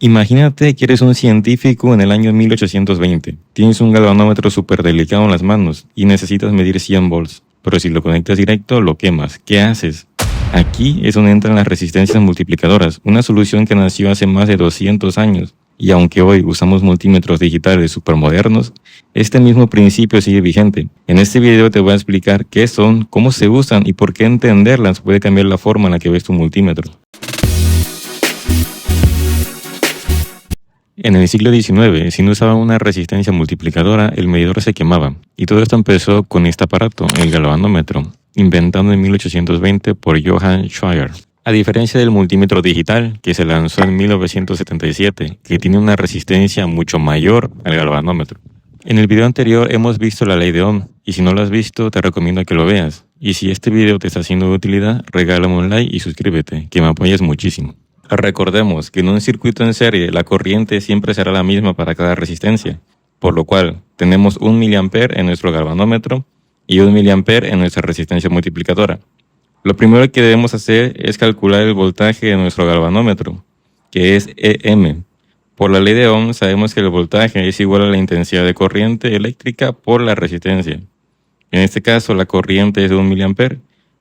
Imagínate que eres un científico en el año 1820. Tienes un galvanómetro súper delicado en las manos y necesitas medir 100 volts. Pero si lo conectas directo, lo quemas. ¿Qué haces? Aquí es donde entran las resistencias multiplicadoras, una solución que nació hace más de 200 años. Y aunque hoy usamos multímetros digitales supermodernos, este mismo principio sigue vigente. En este video te voy a explicar qué son, cómo se usan y por qué entenderlas puede cambiar la forma en la que ves tu multímetro. En el siglo XIX, si no usaba una resistencia multiplicadora, el medidor se quemaba. Y todo esto empezó con este aparato, el galvanómetro, inventado en 1820 por Johann Schrödinger. A diferencia del multímetro digital, que se lanzó en 1977, que tiene una resistencia mucho mayor al galvanómetro. En el video anterior hemos visto la ley de Ohm, y si no lo has visto, te recomiendo que lo veas. Y si este video te está siendo de utilidad, regálame un like y suscríbete, que me apoyas muchísimo. Recordemos que en un circuito en serie la corriente siempre será la misma para cada resistencia, por lo cual tenemos 1 mA en nuestro galvanómetro y 1 mA en nuestra resistencia multiplicadora. Lo primero que debemos hacer es calcular el voltaje de nuestro galvanómetro, que es EM. Por la ley de Ohm sabemos que el voltaje es igual a la intensidad de corriente eléctrica por la resistencia. En este caso la corriente es de 1 mA,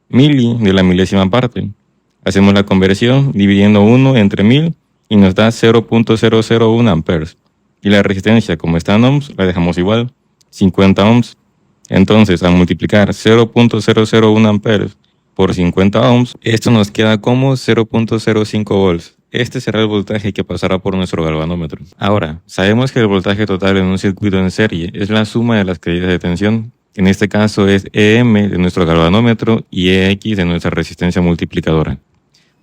mili de la milésima parte. Hacemos la conversión dividiendo 1 entre 1000 y nos da 0.001 amperes. Y la resistencia, como está en ohms, la dejamos igual, 50 ohms. Entonces, al multiplicar 0.001 amperes por 50 ohms, esto nos queda como 0.05 volts. Este será el voltaje que pasará por nuestro galvanómetro. Ahora, sabemos que el voltaje total en un circuito en serie es la suma de las caídas de tensión. En este caso es EM de nuestro galvanómetro y EX de nuestra resistencia multiplicadora.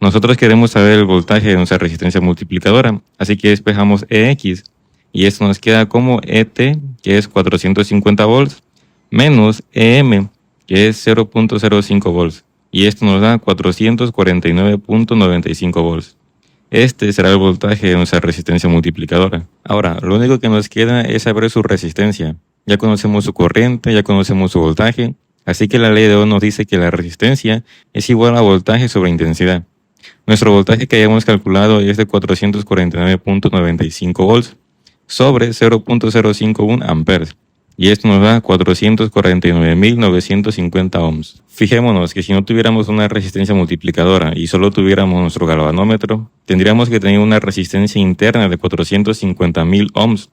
Nosotros queremos saber el voltaje de nuestra resistencia multiplicadora, así que despejamos EX y esto nos queda como ET, que es 450 volts, menos EM, que es 0.05 volts, y esto nos da 449.95 volts. Este será el voltaje de nuestra resistencia multiplicadora. Ahora, lo único que nos queda es saber su resistencia. Ya conocemos su corriente, ya conocemos su voltaje, así que la ley de Ohm nos dice que la resistencia es igual a voltaje sobre intensidad. Nuestro voltaje que hayamos calculado es de 449.95 volts sobre 0.051 amperes. Y esto nos da 449.950 ohms. Fijémonos que si no tuviéramos una resistencia multiplicadora y solo tuviéramos nuestro galvanómetro, tendríamos que tener una resistencia interna de 450.000 ohms.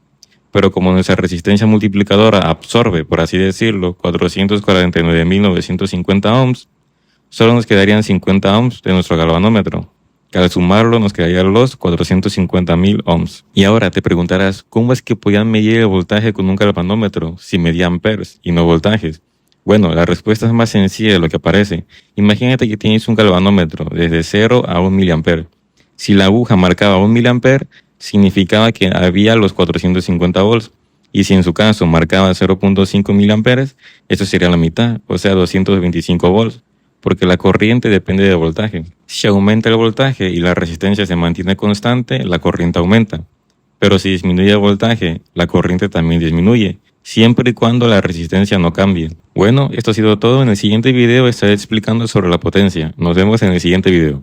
Pero como nuestra resistencia multiplicadora absorbe, por así decirlo, 449.950 ohms, solo nos quedarían 50 ohms de nuestro galvanómetro, que al sumarlo nos quedarían los 450.000 ohms. Y ahora te preguntarás, ¿cómo es que podían medir el voltaje con un galvanómetro si medía amperes y no voltajes? Bueno, la respuesta es más sencilla de lo que parece. Imagínate que tienes un galvanómetro desde 0 a 1 mA. Si la aguja marcaba 1 mA, significaba que había los 450 volts. Y si en su caso marcaba 0.5 mA, eso sería la mitad, o sea 225 volts. Porque la corriente depende del voltaje. Si aumenta el voltaje y la resistencia se mantiene constante, la corriente aumenta. Pero si disminuye el voltaje, la corriente también disminuye, siempre y cuando la resistencia no cambie. Bueno, esto ha sido todo. En el siguiente video estaré explicando sobre la potencia. Nos vemos en el siguiente video.